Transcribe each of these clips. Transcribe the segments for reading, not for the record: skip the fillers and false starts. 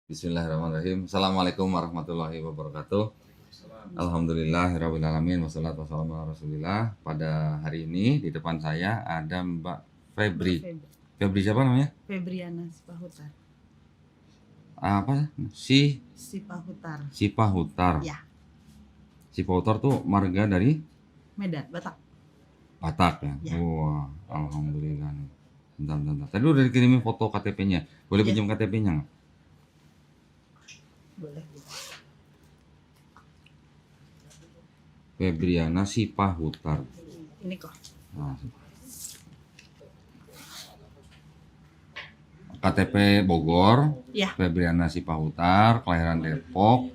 Bismillahirrahmanirrahim. Assalamualaikum warahmatullahi wabarakatuh. Alhamdulillahirrahmanirrahim. Wassalatu wassalamu ala rasulillah. Pada hari ini di depan saya ada Mbak Febri. Febri siapa namanya? Febriana Sipahutar. Apa? Sipahutar. Sipahutar. Ya. Sipahutar tuh marga dari Medan, Batak. Batak ya? Ya. Wah, alhamdulillah nih. Bentar. Tadi udah dikirimin foto KTP-nya. Boleh Ya. pinjam KTP-nya nggak? Boleh. Febriana Sipahutar. Ini kok. Nah, KTP Bogor, Ya. Febriana Sipahutar, kelahiran Depok,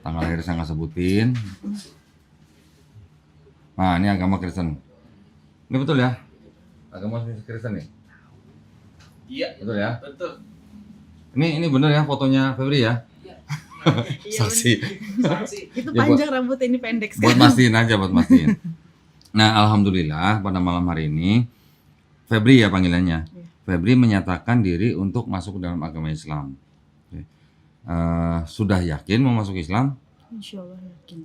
tanggal lahir saya nggak sebutin. Nah, ini agama Kristen. Ini betul ya? Agama Kristen nih? Iya, Betul ya? betul. Ini bener ya fotonya Febri ya? Iya, Saksi. Saksi. itu Ya, panjang rambutnya, ini pendek Buat sekali. mastiin aja, buat mastiin. Nah, alhamdulillah pada malam hari ini Febri ya panggilannya. Iya. Febri menyatakan diri untuk masuk ke dalam agama Islam. Oke. Sudah yakin mau masuk Islam? Insya Allah yakin.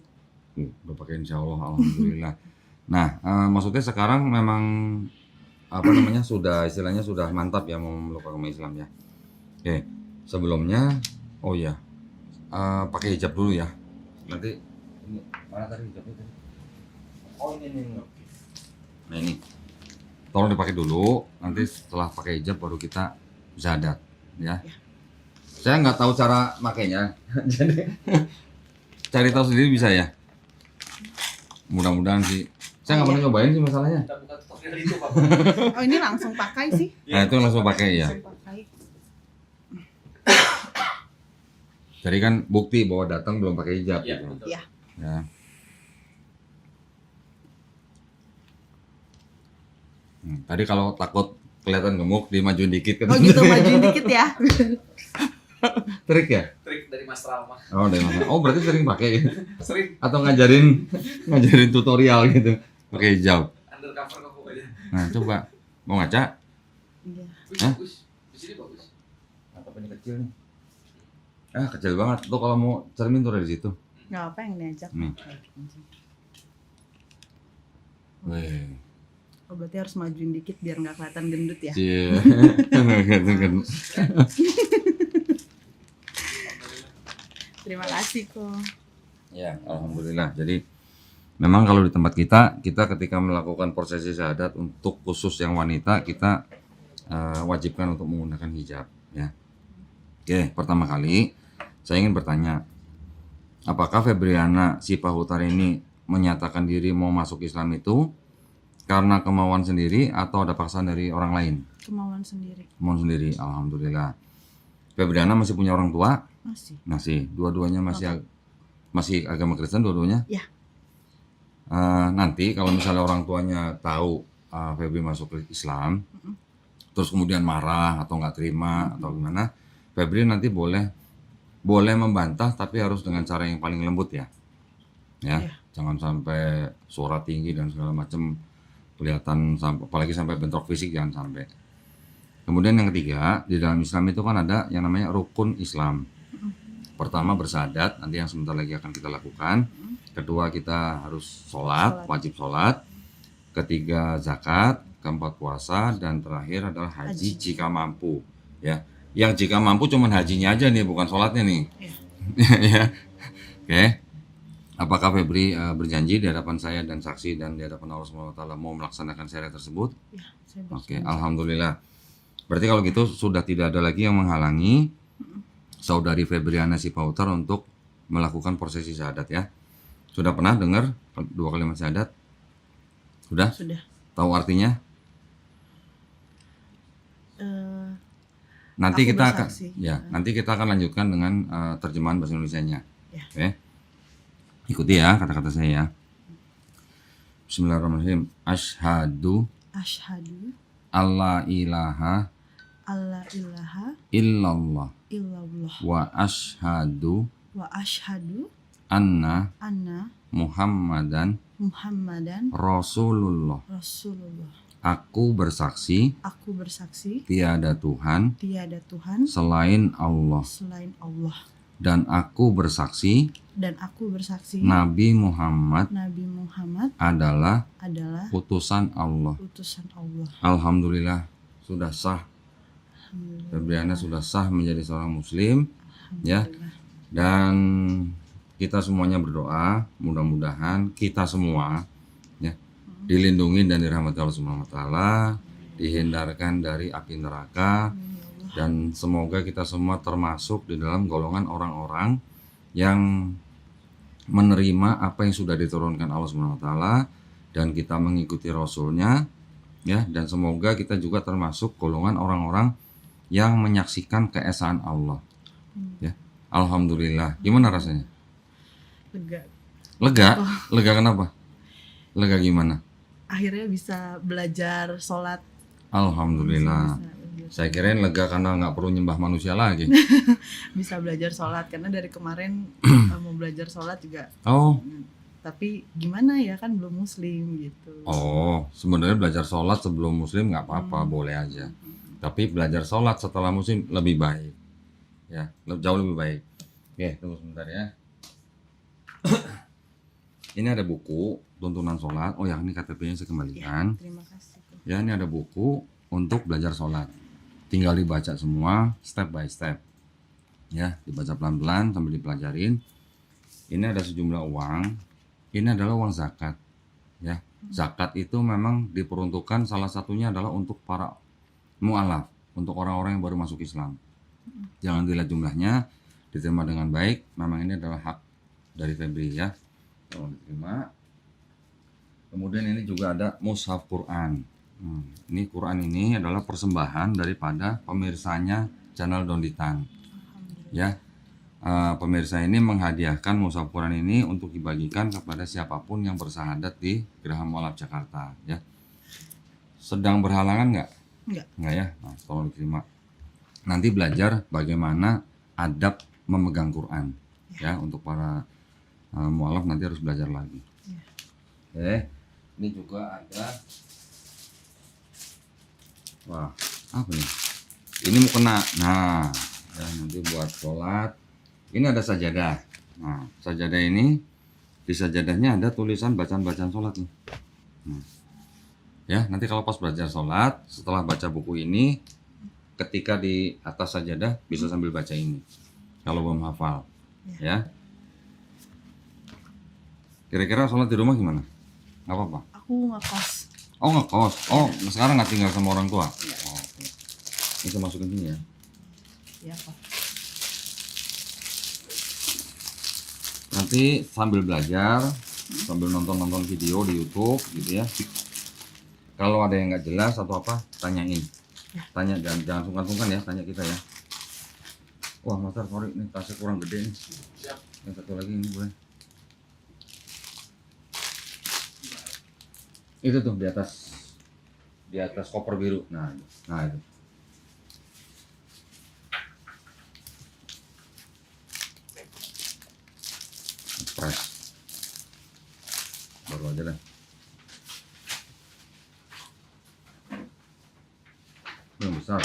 Udah pakai insya Allah, alhamdulillah. Nah, maksudnya sekarang memang sudah istilahnya sudah mantap ya mau memeluk agama Islam ya. Oke, sebelumnya, oh ya, pakai hijab dulu ya. Nanti ini mana tadi hijabnya tadi? Oh ini. Nah ini, tolong dipakai dulu. Nanti setelah pakai hijab baru kita syahadat ya. Saya nggak tahu cara makainya, jadi cari tahu sendiri bisa ya. Mudah-mudahan sih. Saya nggak pernah nyobain sih masalahnya. Kita buka tutorial itu, Pak. Oh, ini langsung pakai sih. Nah itu langsung pakai ya. Langsung pakai. Jadi kan bukti bahwa datang belum pakai hijab Iya, gitu. betul. Iya. Ya. Tadi kalau takut kelihatan gemuk dimajuin dikit kan. Oh gitu, majuin dikit ya. Trik ya? Trik dari Mas Rama. Oh, dari mana? Oh, berarti sering pakai Sering atau ngajarin tutorial gitu pakai hijab. undercover kok pokoknya. Nah, coba mau ngaca? Iya. Wih, Hah? bagus. Di sini bagus. Atau ini kecil nih? Kecil banget. Tuh kalau mau cermin tuh dari situ. Nggak apa yang diajak. Nih. Wih. Oh, berarti harus majuin dikit biar nggak kelihatan gendut ya. Iya. Terima kasih kok. Ya, alhamdulillah. Jadi memang kalau di tempat kita ketika melakukan prosesi syahadat untuk khusus yang wanita kita wajibkan untuk menggunakan hijab ya. Oke, pertama kali saya ingin bertanya, apakah Febriana Sipahutar ini menyatakan diri mau masuk Islam itu karena kemauan sendiri atau ada paksaan dari orang lain? Kemauan sendiri. Kemauan sendiri, alhamdulillah. Febriana masih punya orang tua? Masih. Masih. Dua-duanya masih agama Kristen dua-duanya? Ya. Nanti kalau misalnya orang tuanya tahu Febri masuk ke Islam, terus kemudian marah atau nggak terima atau gimana, Febri nanti boleh membantah tapi harus dengan cara yang paling lembut ya. Ya, Iya. jangan sampai suara tinggi dan segala macam kelihatan apalagi sampai bentrok fisik, jangan sampai. Kemudian yang ketiga, di dalam Islam itu kan ada yang namanya rukun Islam. Pertama bersyahadat, nanti yang sebentar lagi akan kita lakukan. Kedua kita harus sholat, wajib sholat. Ketiga zakat, keempat puasa, dan terakhir adalah haji jika mampu. Ya, yang jika mampu cuman hajinya aja nih, bukan sholatnya nih. Ya, oke. Apakah Febri berjanji di hadapan saya dan saksi dan di hadapan Allah SWT mau melaksanakan syariat tersebut? Ya, saya Oke, berjanji. alhamdulillah. Berarti kalau gitu sudah tidak ada lagi yang menghalangi saudari Febriana Sipahutar untuk melakukan prosesi syahadat ya. Sudah pernah dengar dua kalimat syahadat? Sudah? Sudah. Tahu artinya? Nanti Aku kita akan bersaksi. nanti kita akan lanjutkan dengan terjemahan bahasa Indonesianya. Ya. Oke. Ikuti ya kata-kata saya ya. Bismillahirrahmanirrahim. Asyhadu Asyhadu alla ilaha alla ilaha illallah illallah wa asyhadu wa asyhadu anna anna Muhammadan Muhammadan Rasulullah. Rasulullah. Aku bersaksi aku bersaksi tiada Tuhan tiada Tuhan selain Allah, selain Allah, dan aku bersaksi dan aku bersaksi Nabi Muhammad Nabi Muhammad adalah adalah utusan Allah. utusan Allah. Alhamdulillah sudah sah, Alhamdulillah. Febriana sudah sah menjadi seorang muslim ya. Alhamdulillah. Dan kita semuanya berdoa mudah-mudahan kita semua ya dilindungi dan dirahmati Allah Subhanahu wa taala, dihindarkan dari api neraka, Amin, ya Allah. dan semoga kita semua termasuk di dalam golongan orang-orang yang menerima apa yang sudah diturunkan Allah Subhanahu wa taala dan kita mengikuti rasulnya ya, dan semoga kita juga termasuk golongan orang-orang yang menyaksikan keesaan Allah ya. Alhamdulillah. Gimana rasanya? Lega. Lega? Lega kenapa? Lega gimana? Akhirnya bisa belajar sholat. Alhamdulillah. Bisa Saya kirain lega karena nggak perlu nyembah manusia lagi. bisa belajar sholat karena dari kemarin mau belajar sholat juga, Oh, tapi gimana ya kan belum muslim gitu. oh, sebenarnya belajar sholat sebelum muslim nggak apa-apa, boleh aja. Tapi belajar sholat setelah muslim lebih baik, ya, jauh lebih baik. Oke, tunggu sebentar ya. Ini ada buku tuntunan sholat. Oh ya, ini KTP-nya saya kembalikan. Terima kasih. Ya, ini ada buku untuk belajar sholat. Tinggal dibaca semua step by step. Ya, dibaca pelan-pelan sambil dipelajarin. Ini ada sejumlah uang. Ini adalah uang zakat. Ya, zakat itu memang diperuntukkan salah satunya adalah untuk para mu'alaf, untuk orang-orang yang baru masuk Islam. Jangan dilihat jumlahnya, diterima dengan baik. Memang ini adalah hak dari Febri ya. Tolong diterima. Kemudian ini juga ada mushaf Quran. Ini Quran ini adalah persembahan daripada pemirsanya channel Donditan. Ya, pemirsa ini menghadiahkan mushaf Quran ini untuk dibagikan kepada siapapun yang bersahadat di Geraha Mu'alaf Jakarta. Ya, sedang berhalangan nggak? Nggak ya. Nah, tolong diterima. Nanti belajar bagaimana adab memegang Quran. Ya, untuk para mu'alaf nanti harus belajar lagi. Oke, ini juga ada. Wah, apa nih? Ini mau kena. Nah, ya, nanti buat sholat. Ini ada sajadah. Nah, sajadah ini di sajadahnya ada tulisan bacaan-bacaan sholat nih. Ya, nanti kalau pas belajar sholat, setelah baca buku ini, ketika di atas sajadah bisa sambil baca ini. Kalau belum hafal, ya. Kira-kira sholat di rumah gimana? Nggak apa-apa. Aku ngekos. Oh, ngekos. Oh, sekarang nggak tinggal sama orang tua. Iya. Oh, oke. Ini saya masukin sini ya. Ya kok. Nanti sambil belajar, sambil nonton video di YouTube gitu ya. Kalau ada yang nggak jelas atau apa, tanyain. Tanya, jangan sungkan-sungkan ya, tanya kita ya. Wah, Master, sorry, ini tasnya kurang gede nih. Siap. Yang satu lagi ini boleh. Itu tuh di atas koper biru. Nah itu. Press. Baru aja lah. Yang besar.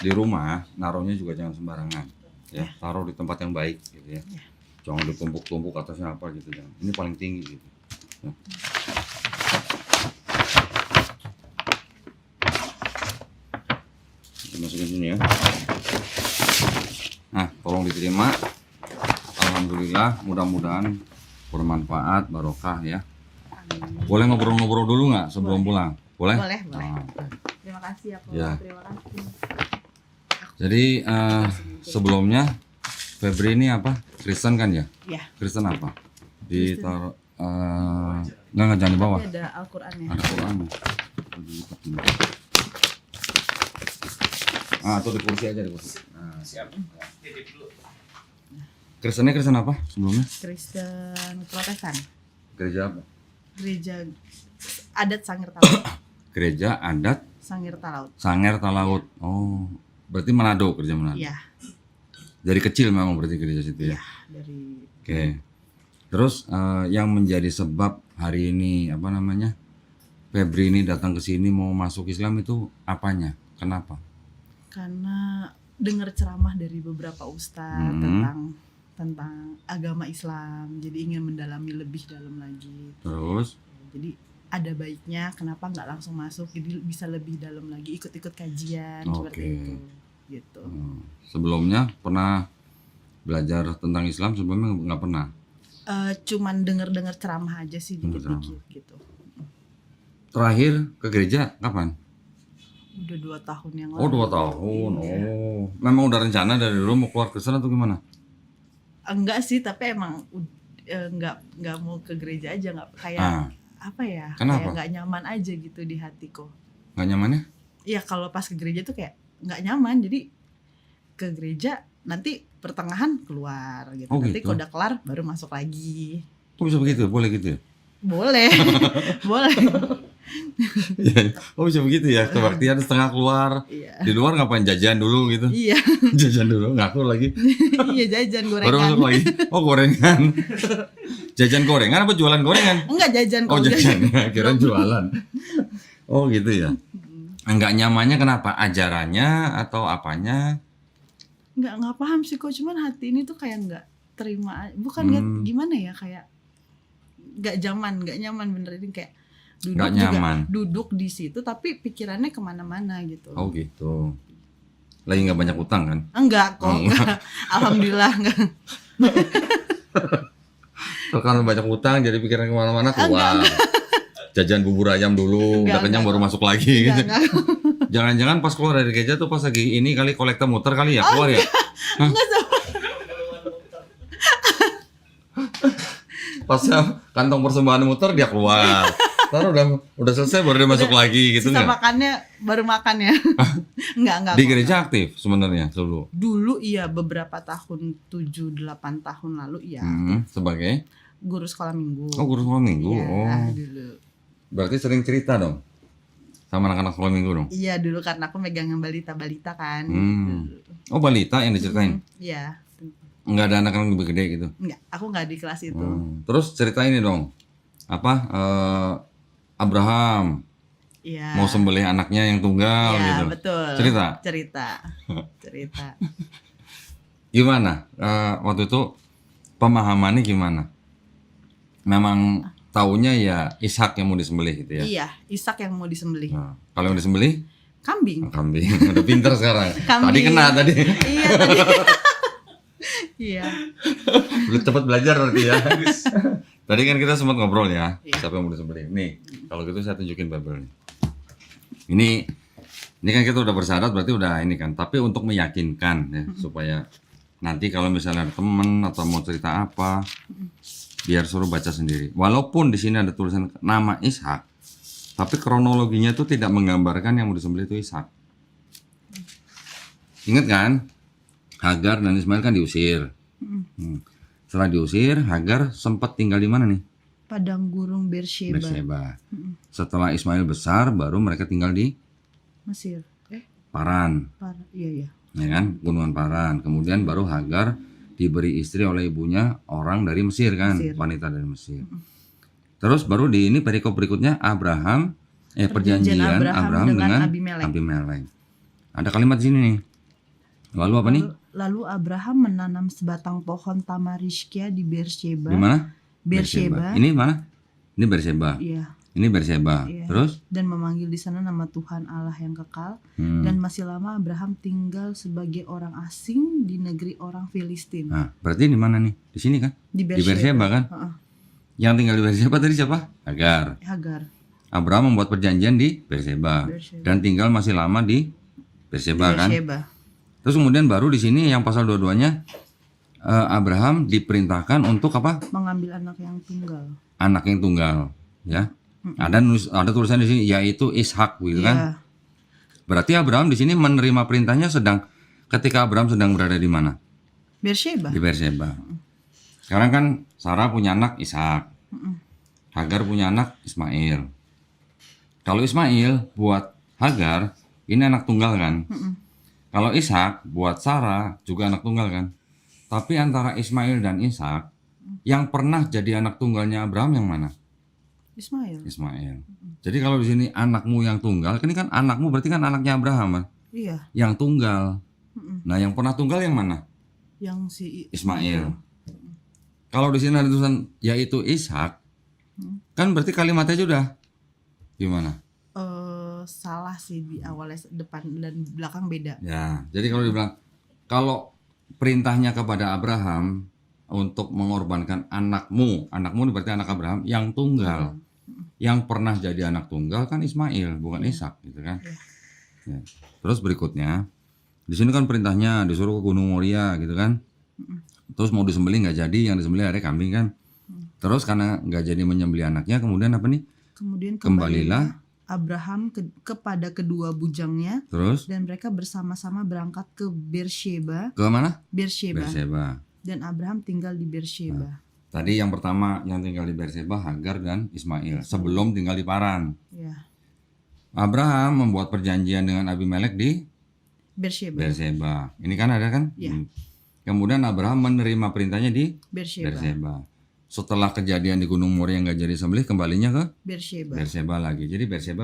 Di rumah naruhnya juga jangan sembarangan ya, taruh di tempat yang baik gitu ya. Jangan ditumpuk-tumpuk atasnya apa gitu, jangan. Ini paling tinggi gitu ya. Masukin sini ya. Nah, tolong diterima. Alhamdulillah, mudah-mudahan bermanfaat, barokah ya. Boleh ngobrol-ngobrol dulu nggak sebelum pulang? Boleh? Boleh. Nah. Terima kasih ya, Pak. Ya. Terima kasih. Jadi sebelumnya Febri ini apa? Kristen kan ya? Ya. Kristen apa? Ditaruh nggak jangan di bawah. Ini ada Al-Qur'annya. Ada Quran. Atau di kursi aja, di kursi. Nah, Siap. Titip dulu. Kristennya Kristen apa sebelumnya? Kristen Protestan. Gereja apa? Gereja adat Sangir Talaut. Gereja adat Sangir Talaut. Sangir Talaut. Oh, berarti Manado, gereja Manado. Iya. Dari kecil memang berarti gereja situ ya. Dari Oke. Terus yang menjadi sebab hari ini apa namanya Febri ini datang ke sini mau masuk Islam itu apanya? Kenapa? karena dengar ceramah dari beberapa ustadz tentang agama Islam, jadi ingin mendalami lebih dalam lagi. Terus? Jadi ada baiknya kenapa nggak langsung masuk, jadi bisa lebih dalam lagi, ikut-ikut kajian seperti Oke. itu gitu. Sebelumnya pernah belajar tentang Islam sebelumnya nggak pernah. Cuman dengar ceramah aja sih Dengar dikit-dikit gitu. Terakhir ke gereja kapan? Udah 2 tahun yang Oh, 2 tahun. Iya. Oh, memang udah rencana dari dulu mau keluar ke sana atau gimana? Enggak sih, tapi emang nggak mau ke gereja aja, nggak kayak apa ya? Kenapa? Kayak nggak nyaman aja gitu di hatiku. Nggak nyamannya? Iya, kalau pas ke gereja tuh kayak nggak nyaman, jadi ke gereja nanti pertengahan keluar gitu. Oh, Nanti gitu. kalau udah kelar baru masuk lagi. Kok bisa begitu? Boleh gitu ya? Boleh. Boleh. Iya. Oh bisa begitu ya? Kebaktian setengah keluar. Iya. Di luar ngapain jajan dulu gitu? Iya. Jajan dulu ngaku lagi. Iya, jajan Baru gorengan. masuk lagi. Oh gorengan. Jajan gorengan apa jualan gorengan? Enggak jajan Oh kalau jajan. Kirain jualan. Oh gitu ya. Enggak nyamannya kenapa? Ajarannya atau apanya? nggak paham sih kok, cuman hati ini tuh kayak nggak terima, bukan nggak gimana ya, kayak nggak nyaman bener, ini kayak duduk Nggak juga nyaman. duduk di situ tapi pikirannya kemana-mana gitu. Oh gitu. Lagi nggak banyak utang kan? Enggak kok, Oh, enggak. Alhamdulillah enggak. Kalau kan banyak utang jadi pikiran kemana-mana keluar. Jajan bubur ayam dulu, Enggak, udah kenyang baru masuk lagi gitu. Enggak. Jangan-jangan pas keluar dari gereja tuh pas lagi ini kali kolektor muter kali ya keluar ya? Hah? Pas kantong persembahan muter dia keluar. Ntar udah selesai baru dia masuk lagi gitu Sisa nggak? makannya baru makan ya. Enggak Di kok. gereja aktif sebenarnya dulu. Dulu iya, beberapa tahun, 7-8 tahun lalu iya. Sebagai Guru sekolah minggu. guru sekolah minggu. Iya, Oh, dulu. berarti sering cerita dong sama anak-anak sekolah minggu dong. Iya, dulu karena aku megang yang balita-balita kan. Hmm. Dulu. Oh balita yang diceritain? Iya. Nggak ada anak yang lebih gede gitu? Enggak, aku enggak di kelas itu. Terus cerita ini dong, apa Abraham Iya. mau sembelih anaknya yang tunggal Iya, gitu. betul. Cerita. Cerita. Gimana? Waktu itu pemahamannya gimana? Memang taunya ya Ishak yang mau disembelih gitu ya. Iya, Ishak yang mau disembelih. Nah, kalau yang disembelih Kambing. kambing. Udah pinter sekarang. Kambing. Tadi kena tadi. Iya, tadi. Iya. Belum cepat belajar berarti ya. Tadi kan kita sempat ngobrol ya. Iya. Siapa yang mau disembelih? Nih, kalau gitu saya tunjukin Bible nih. Ini kan kita udah bersyarat berarti udah ini kan. Tapi untuk meyakinkan ya supaya nanti kalau misalnya ada temen atau mau cerita apa, biar suruh baca sendiri. Walaupun di sini ada tulisan nama Ishak, tapi kronologinya itu tidak menggambarkan yang mau disembelih itu Ishak. Ingat kan? Hagar dan Ismail kan diusir. Setelah diusir, Hagar sempat tinggal di mana nih? Padang gurung Beersheba, Berseba. Setelah Ismail besar, baru mereka tinggal di Mesir. Paran, Iya. ya kan? Gunungan Paran. Kemudian baru Hagar diberi istri oleh ibunya orang dari Mesir kan, Mesir. wanita dari Mesir. Terus baru di ini perikop berikutnya perjanjian Abraham dengan Abimelek. Ada kalimat di sini nih. Lalu apa nih? Lalu Abraham menanam sebatang pohon tamariskia di Beersheba. Di mana? Beersheba. Ini mana? Ini Berseba. Iya. Ini Berseba. Iya. Terus? Dan memanggil di sana nama Tuhan Allah yang kekal. Dan masih lama Abraham tinggal sebagai orang asing di negeri orang Filistin. Nah, berarti di mana nih? Di sini kan? Di Di Berseba kan? Heeh. Yang tinggal di Berseba tadi siapa? Hagar. Hagar. Abraham membuat perjanjian di Berseba Beersheba. dan tinggal masih lama di Berseba kan? Beersheba. Terus kemudian baru di sini yang pasal dua-duanya Abraham diperintahkan untuk apa? Mengambil anak yang tunggal. Anak yang tunggal, ya. Ada tulisan di sini yaitu Ishak gitu kan? Iya. Berarti Abraham di sini menerima perintahnya ketika Abraham sedang berada di mana? Beersheba. Di Berseba. Sekarang kan Sarah punya anak Ishak. Hagar punya anak Ismail. Kalau Ismail buat Hagar ini anak tunggal kan? Kalau Ishak buat Sarah juga anak tunggal kan. Tapi antara Ismail dan Ishak, yang pernah jadi anak tunggalnya Abraham yang mana? Ismail. Ismail. Jadi kalau di sini anakmu yang tunggal, ini kan anakmu berarti kan anaknya Abraham kan? Iya. Yang tunggal. Mm-mm. Nah, yang pernah tunggal yang mana? Yang si Ismail. Kalau di sini ada tulisan yaitu Ishak, kan berarti kalimatnya sudah gimana? Salah sih di awalnya, depan dan belakang beda. Ya, jadi kalau dibilang kalau perintahnya kepada Abraham untuk mengorbankan anakmu ini berarti anak Abraham yang tunggal, yang pernah jadi anak tunggal kan Ismail, bukan Ishak, gitu kan? Ya. Terus berikutnya, di sini kan perintahnya disuruh ke Gunung Moria, gitu kan? Terus mau disembelih nggak jadi, yang disembelih ada kambing kan? Terus karena nggak jadi menyembelih anaknya, kemudian apa nih? Kemudian Kembalilah. Abraham kepada kedua bujangnya, Terus dan mereka bersama-sama berangkat ke Beersheba. ke mana? Beersheba. Berseba. Dan Abraham tinggal di Beersheba. Tadi yang pertama yang tinggal di Berseba Hagar dan Ismail sebelum tinggal di Paran. Ya, Abraham membuat perjanjian dengan Abimelek di Beersheba. Berseba. Ini kan ada kan? Iya. Kemudian Abraham menerima perintahnya di Beersheba. Berseba. Setelah kejadian di Gunung Moria yang nggak jadi sembelih, kembalinya ke Beersheba. Berseba lagi. Jadi Berseba.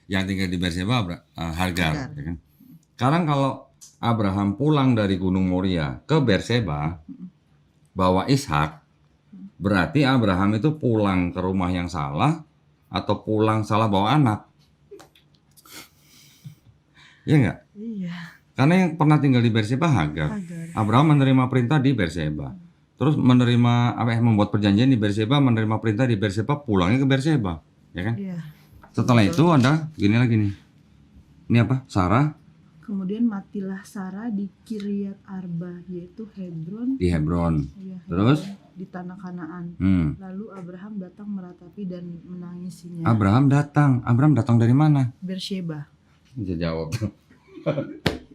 Yang tinggal di Berseba Hagar. Ya kan? Sekarang kalau Abraham pulang dari Gunung Moria ke Berseba bawa Ishak, berarti Abraham itu pulang ke rumah yang salah atau pulang salah bawa anak? Iya nggak? Iya. Karena yang pernah tinggal di Berseba Hagar. Hagar. Abraham menerima perintah di Berseba. Terus membuat perjanjian di Berseba, menerima perintah di Berseba, pulangnya ke Berseba, ya kan? Iya. Setelah itu ada gini lagi nih. Ini apa? Sarah Kemudian matilah Sarah di Kiryat Arba, yaitu Hebron. di Hebron. Ya, Terus? Hebron, di tanah Kanaan. Lalu Abraham datang meratapi dan menangisinya. Abraham datang dari mana? Beersheba. Bisa jawab.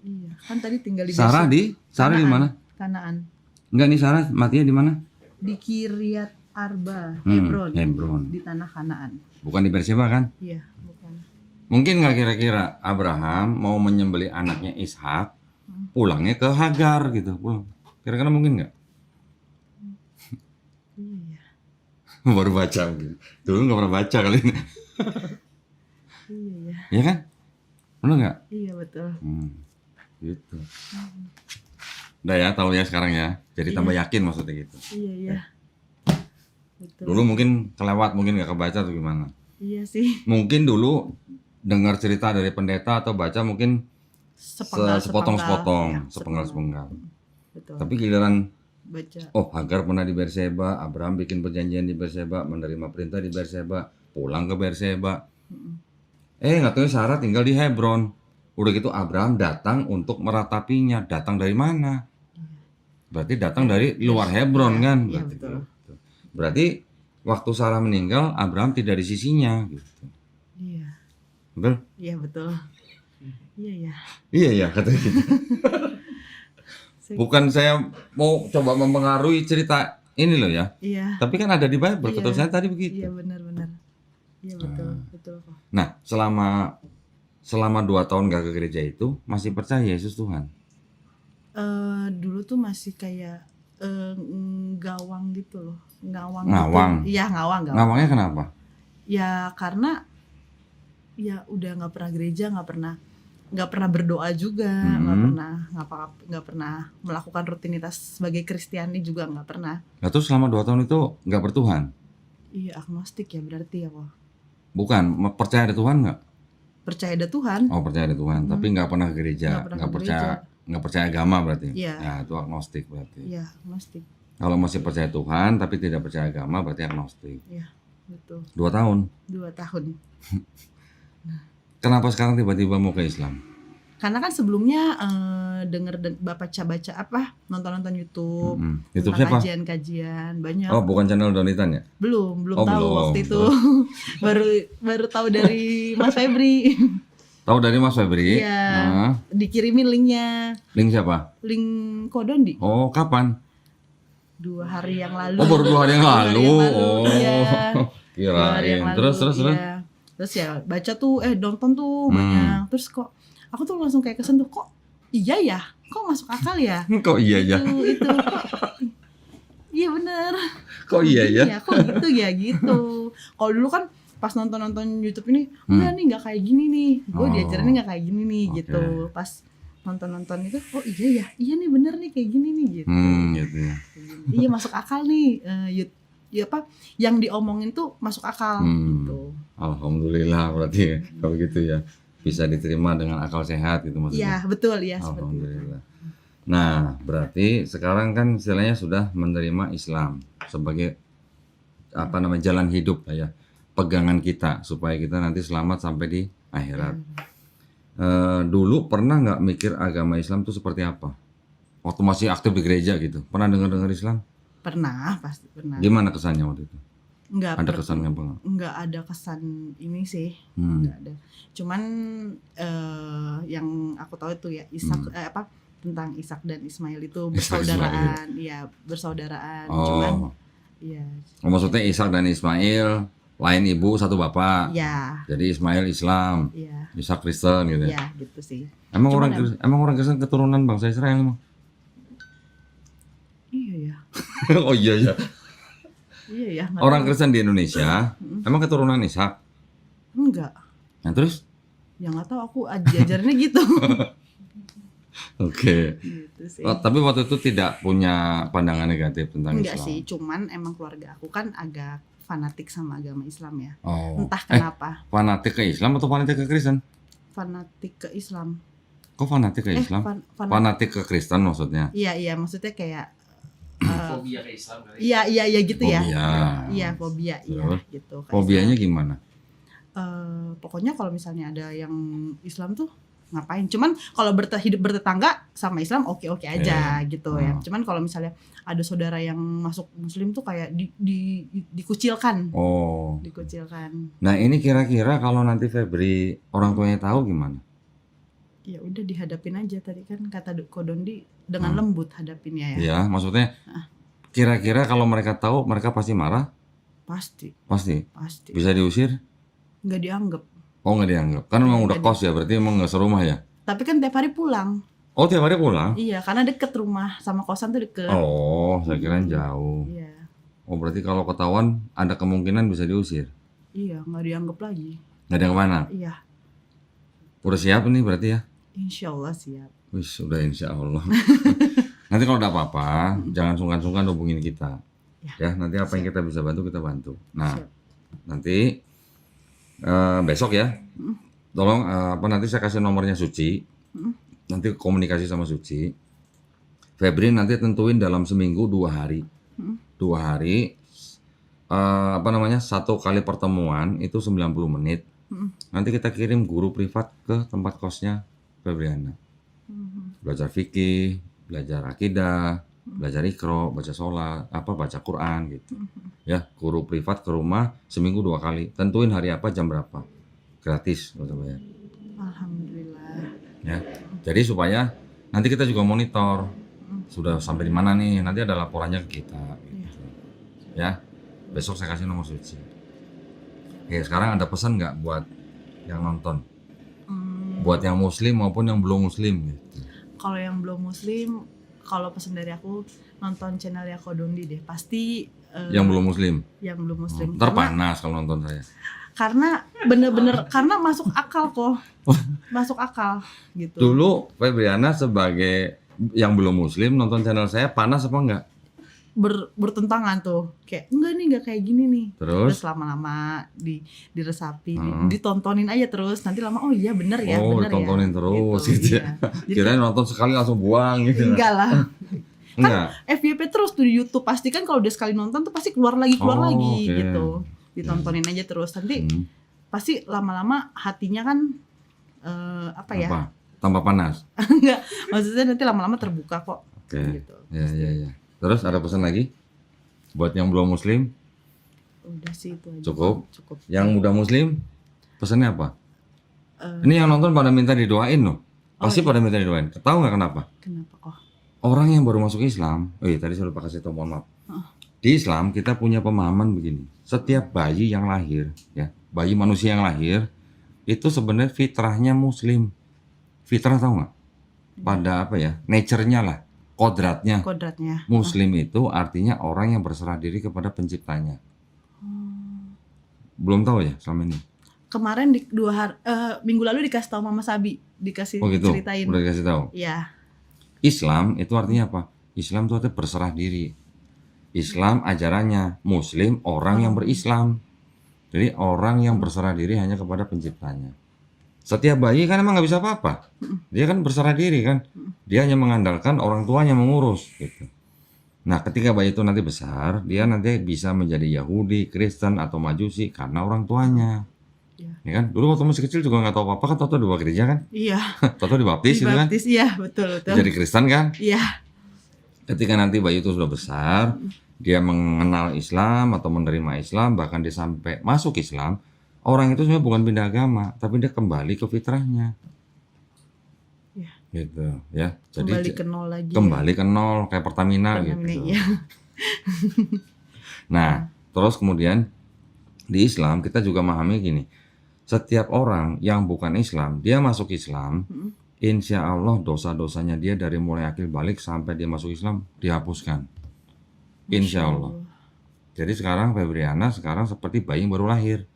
Iya, kan tadi tinggal di Sarah Beersheba. di mana? Kanaan. Enggak nih, Sarah matinya di mana? Di Kiryat Arba, Hebron. Hebron. Di tanah Kanaan. Bukan di Berseba kan? Iya, bukan. Mungkin nggak kira-kira Abraham mau menyembelih anaknya Ishak, pulangnya ke Hagar gitu, pulang. Kira-kira mungkin nggak? Iya. Baru baca gitu. Dulu nggak pernah baca kali ini. Iya, Iya kan? Benar nggak? iya betul. Gitu. Udah ya, tahu ya sekarang ya. Jadi tambah yakin maksudnya gitu. Iya, iya. Betul. Dulu mungkin kelewat, mungkin nggak kebaca atau gimana. Iya sih. Mungkin dulu dengar cerita dari pendeta atau baca mungkin sepotong-sepotong, Ya, sepenggal-sepenggal. Betul. Tapi giliran Baca. Hagar pernah di Berseba, Abraham bikin perjanjian di Berseba, menerima perintah di Berseba, pulang ke Berseba. Nggak tahu Sarah tinggal di Hebron. Udah gitu Abraham datang untuk meratapinya. Datang dari mana? Berarti datang dari luar Hebron kan? Iya, Berarti, betul. gitu. Berarti waktu Sarah meninggal, Abraham tidak di sisinya. Gitu. Iya. Betul? Iya, betul. Iya, iya. Iya katanya gitu. Bukan saya mau coba mempengaruhi cerita ini loh ya. Iya. Tapi kan ada di Bible, Iya. ketulisannya tadi begitu. Iya, benar-benar. Iya, betul kok. Nah, selama 2 tahun gak ke gereja itu masih percaya Yesus Tuhan. Dulu tuh masih kayak gawang gitu loh. Ngawang. Ngawang? Gitu. Iya, ngawang. Ngawangnya kenapa? Ya karena ya udah nggak pernah gereja, nggak pernah berdoa juga, nggak pernah melakukan rutinitas sebagai Kristiani juga nggak pernah. Nah, terus selama 2 tahun itu gak bertuhan? Iya, agnostik ya berarti ya kok. Bukan, percaya ada Tuhan gak? Percaya ada Tuhan. Oh, percaya ada Tuhan, tapi gak pernah ke gereja, gak percaya agama berarti. Iya. Nah, itu agnostik berarti. Iya, agnostik. Kalau masih percaya Tuhan tapi tidak percaya agama berarti agnostik. Iya, betul. 2 tahun. 2 tahun. Kenapa sekarang tiba-tiba mau ke Islam? Karena kan sebelumnya baca nonton YouTube, YouTube tentang siapa? kajian-kajian banyak. Oh, bukan channel Donitan ya? Belum Oh, tahu belum. waktu itu. baru tahu dari Mas Febri. Tahu dari Mas Febri? Iya. Nah, Dikirimin linknya, link siapa? link Kodondi. Oh, kapan? 2 hari yang lalu. Oh, baru 2 hari yang lalu. Oh, Iya. 2 hari kirain. yang lalu, Terus. iya. Terus ya baca tuh, nonton tuh banyak. Terus kok aku tuh langsung kayak kesentuh, kok iya ya, kok masuk akal ya. Kok iya ya? Itu kok iya bener. Kok iya ya? Iya, kok gitu ya gitu. Kalau dulu kan pas nonton YouTube ini, enggak nih nggak kayak gini nih. Gue Oh. diajarinnya nggak kayak gini nih Oke. gitu. Pas nonton itu, oh iya ya, iya nih bener nih kayak gini nih gitu. Gitu ya. Iya masuk akal nih. Ya apa yang diomongin tuh masuk akal gitu. Alhamdulillah berarti ya, kalau gitu ya bisa diterima dengan akal sehat gitu maksudnya. Iya betul ya seperti itu. Alhamdulillah. Nah, berarti sekarang kan istilahnya sudah menerima Islam sebagai apa namanya jalan hidup lah ya, pegangan kita supaya kita nanti selamat sampai di akhirat. Dulu pernah nggak mikir agama Islam itu seperti apa? Waktu masih aktif di gereja gitu, pernah dengar Islam? Pernah, pasti pernah. Gimana kesannya waktu itu? Enggak Ada kesan apa nggak? enggak ada kesan ini sih. Hmm. Enggak ada. Cuman yang aku tahu itu ya Ishak tentang Ishak dan Ismail itu Ishak, bersaudaraan, iya bersaudaraan. Oh. Cuman iya, Maksudnya Ishak dan Ismail lain ibu satu bapak. iya, Jadi Ismail Islam, iya, Ishak Kristen gitu ya. iya gitu sih. Emang Cuman emang orang Kristen keturunan bangsa Israel emang? Iya ya, Oh iya ya. iya ya. nggak Orang tahu. Kristen di Indonesia emang keturunan Ishak. Enggak, Nah terus? ya nggak tahu aku diajarinnya gitu. Oke. Gitu sih. Oh, tapi waktu itu tidak punya pandangan negatif tentang Enggak Islam. sih, cuman emang keluarga aku kan agak fanatik sama agama Islam ya. Oh. Entah kenapa, Fanatik ke Islam atau fanatik ke Kristen? fanatik ke Islam. Kok fanatik ke Islam? Fanatik ke Kristen maksudnya? Iya, maksudnya kayak Fobia ke Islam kali. iya gitu ya. Fobia. Iya, fobia, iya Terus? gitu. Kayak Fobianya gimana? pokoknya kalau misalnya ada yang Islam tuh ngapain? Cuman kalau hidup bertetangga sama Islam oke-oke aja gitu ya. Cuman kalau misalnya ada saudara yang masuk Muslim tuh kayak dikucilkan. Oh. Dikucilkan. Nah ini kira-kira kalau nanti Febri orang tuanya tahu gimana? Ya udah dihadapin aja tadi kan kata Kodondi dengan lembut hadapinnya ya. Iya, maksudnya kira-kira kalau mereka tahu mereka pasti marah? Pasti, Pasti. pasti. Bisa diusir? Nggak dianggap. Oh nggak dianggap. Kan emang udah kos ya, berarti emang nggak serumah ya? Tapi kan tiap hari pulang. Oh tiap hari pulang? Iya, karena deket rumah sama kosan tuh deket. Oh, saya kira jauh. Iya. Oh berarti kalau ketahuan ada kemungkinan bisa diusir? Iya, nggak dianggap lagi. Nggak ada kemana? Iya, Udah siap nih berarti ya? insya Allah siap. Wih, sudah insya Allah. Nanti kalau ada apa-apa, jangan sungkan-sungkan hubungin kita. Ya, nanti apa yang kita bisa bantu, kita bantu. Nah, Siap. nanti besok ya, tolong nanti saya kasih nomornya Suci. Nanti komunikasi sama Suci. Febri nanti tentuin dalam seminggu 2 hari. 2 hari, satu kali pertemuan itu 90 menit. Nanti kita kirim guru privat ke tempat kosnya Febriana. Belajar fikih, belajar akidah, belajar ikro, baca sholat, baca Quran gitu. Ya, guru privat ke rumah seminggu 2 kali. Tentuin hari apa, jam berapa. Gratis, nggak usah bayar. Alhamdulillah. Ya, jadi supaya nanti kita juga monitor sudah sampai di mana nih. Nanti ada laporannya ke kita. Gitu. Ya, besok saya kasih nomor Suci. Oke, sekarang ada pesan nggak buat yang nonton? Buat yang Muslim maupun yang belum Muslim gitu. Kalau yang belum Muslim, kalau pesan dari aku nonton channelnya Kodondi deh. Pasti Yang belum Muslim. yang belum Muslim. Ntar panas kalau nonton saya. Karena bener-bener karena masuk akal kok. Masuk akal gitu. Dulu Febriana sebagai yang belum Muslim nonton channel saya panas apa enggak? Bertentangan tuh. Kayak enggak nih, enggak kayak gini nih. Terus? lama-lama diresapi, ditontonin aja terus. Nanti lama oh iya bener ya, Oh, bener ditontonin ya. terus gitu ya. Jadi Kirain nonton sekali langsung buang gitu. enggak lah. Enggak. FYP terus tuh di YouTube, pasti kan kalau udah sekali nonton tuh pasti keluar lagi Oh, oke. gitu. Ditontonin aja terus. Nanti pasti lama-lama hatinya kan Apa? Tambah panas. enggak, maksudnya nanti lama-lama terbuka kok. Oke. Gitu. Ya. Terus ada pesan lagi? Buat yang belum Muslim, Udah sih itu aja. Cukup? Cukup. yang udah Muslim, pesannya apa? Eh. Ini yang nonton pada minta didoain loh. Pasti pada minta didoain. Tahu nggak kenapa? Kenapa kok? Orang yang baru masuk Islam, tadi saya lupa kasih tahu, mohon maaf. Di Islam kita punya pemahaman begini. Setiap bayi yang lahir, ya, bayi manusia yang lahir itu sebenarnya fitrahnya Muslim. fitrah tahu nggak? Pada apa ya? Nature-nya lah, kodratnya. Kodratnya. Muslim itu artinya orang yang berserah diri kepada penciptanya. Belum tahu ya selama ini? Kemarin di minggu lalu dikasih tahu Mama Sabi, dikasih Oh gitu, ceritain. udah dikasih tahu. Iya. Islam itu artinya apa? Islam itu artinya berserah diri. Islam ajarannya Muslim orang yang berislam. Jadi orang yang berserah diri hanya kepada penciptanya. Setiap bayi kan emang nggak bisa apa-apa. Dia kan berserah diri kan. Dia hanya mengandalkan orang tuanya mengurus gitu. Nah, ketika bayi itu nanti besar, dia nanti bisa menjadi Yahudi, Kristen atau Majusi karena orang tuanya. Iya. Ya kan? Dulu waktu masih kecil juga nggak tahu apa-apa kan, tahu dibawa gereja kan? Iya. Tahu dibaptis gitu kan? Dibaptis, iya, betul. Jadi Kristen kan? Iya. Ketika nanti bayi itu sudah besar, dia mengenal Islam atau menerima Islam, bahkan dia sampai masuk Islam, orang itu sebenarnya bukan pindah agama, tapi dia kembali ke fitrahnya. Iya. Gitu ya. Jadi Kembali ke nol lagi. kembali ke nol kayak Pertamina gitu. Iya. Nah, terus kemudian di Islam kita juga memahami gini, setiap orang yang bukan Islam, dia masuk Islam, insya Allah dosa-dosanya dia dari mulai akil balik sampai dia masuk Islam dihapuskan. Insya Allah. Jadi sekarang Febriana sekarang seperti bayi yang baru lahir.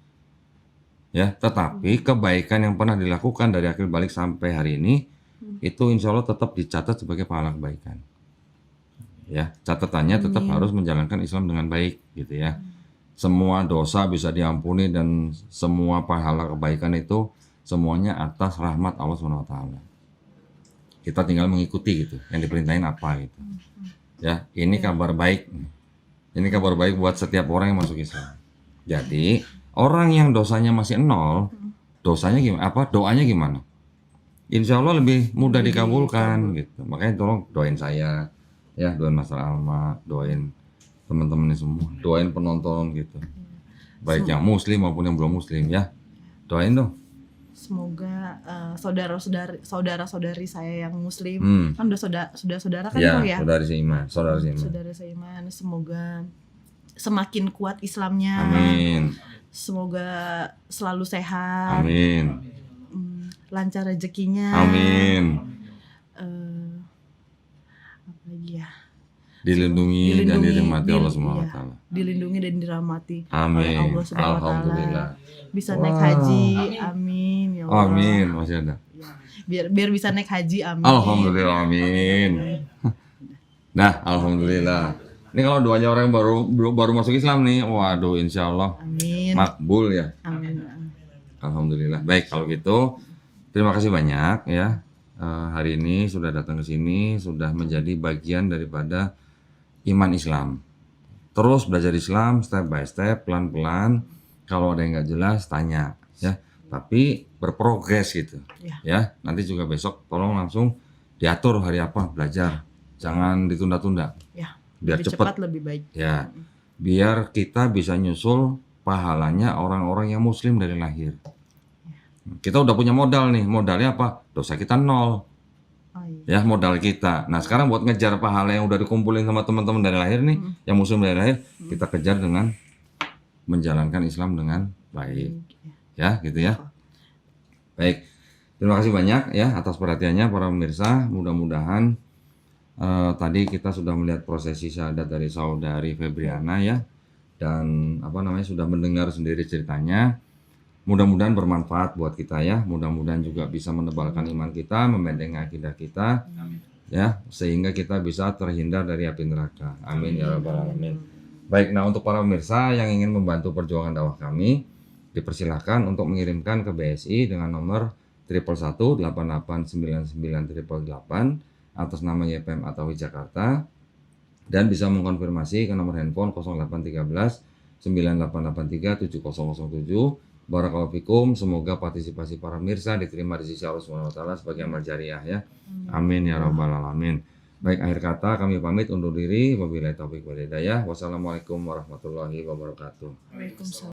Ya, tetapi kebaikan yang pernah dilakukan dari akil balik sampai hari ini itu insya Allah tetap dicatat sebagai pahala kebaikan. Ya, catatannya tetap harus menjalankan Islam dengan baik gitu ya. Semua dosa bisa diampuni dan semua pahala kebaikan itu semuanya atas rahmat Allah Subhanahu wa taala. Kita tinggal mengikuti gitu, yang diperintahin apa gitu. Ya, ini kabar baik. Ini kabar baik buat setiap orang yang masuk Islam. Jadi, orang yang dosanya masih nol, dosanya gimana? Apa doanya gimana? Insya Allah lebih mudah dikabulkan gitu. Makanya tolong doain saya, ya doain Mas Alma, doain teman-teman ini semua, doain penonton gitu. Baik yang Muslim maupun yang belum Muslim ya, doain dong. Semoga saudara-saudari saya yang Muslim kan udah saudara kan Ya, kok ya. saudara seiman. Saudara seiman, semoga semakin kuat Islamnya. Amin. Semoga selalu sehat. Amin. Lancar rezekinya. Amin. Apa lagi ya? Dilindungi dan dirahmati Allah Subhanahu wa iya, taala. dilindungi dan dirahmati oleh Amin. Allah Subhanahu wa taala. Alhamdulillah. Bisa naik haji, amin ya Allah. Amin, masih ada. Biar bisa naik haji, amin. Alhamdulillah, amin. Nah, alhamdulillah. Ini kalau doanya orang yang baru masuk Islam nih, waduh, insya Allah Amin. makbul ya. Amin. Alhamdulillah. Baik, kalau gitu, terima kasih banyak ya. Hari ini sudah datang ke sini, sudah menjadi bagian daripada iman Islam. Terus belajar Islam step by step, pelan-pelan. Kalau ada yang nggak jelas, tanya ya. Tapi berprogres gitu. Ya, nanti juga besok tolong langsung diatur hari apa belajar. Jangan ditunda-tunda. Ya. Biar Lebih cepat. cepat lebih baik. Ya. Biar kita bisa nyusul pahalanya orang-orang yang Muslim dari lahir. Kita udah punya modal nih. Modalnya apa? Dosa kita nol. Oh, iya. Ya, modal kita. Nah, sekarang buat ngejar pahala yang udah dikumpulin sama teman-teman dari lahir nih, yang Muslim dari lahir, kita kejar dengan menjalankan Islam dengan baik. Ya, gitu ya. Baik. Terima kasih banyak ya atas perhatiannya para pemirsa. Mudah-mudahan tadi kita sudah melihat prosesi syahadat dari saudari Febriana ya, dan sudah mendengar sendiri ceritanya. Mudah-mudahan bermanfaat buat kita ya. Mudah-mudahan juga bisa menebalkan iman kita, membentengi akidah kita, ya, sehingga kita bisa terhindar dari api neraka. Amin ya rabbal alamin. Baik, nah untuk para pemirsa yang ingin membantu perjuangan dakwah kami, dipersilahkan untuk mengirimkan ke BSI dengan nomor 111-8899-888 atas nama YPM Atawi Jakarta, dan bisa mengkonfirmasi ke nomor handphone 0813 9883 7007. Barakallahu fikum, semoga partisipasi para pemirsa diterima di sisi Allah Subhanahu wa taala sebagai amal jariah ya. Amin ya rabbal alamin. Baik, akhir kata kami pamit undur diri. Wabillahi taufiq wal hidayah. Wassalamualaikum warahmatullahi wabarakatuh. Waalaikumsalam.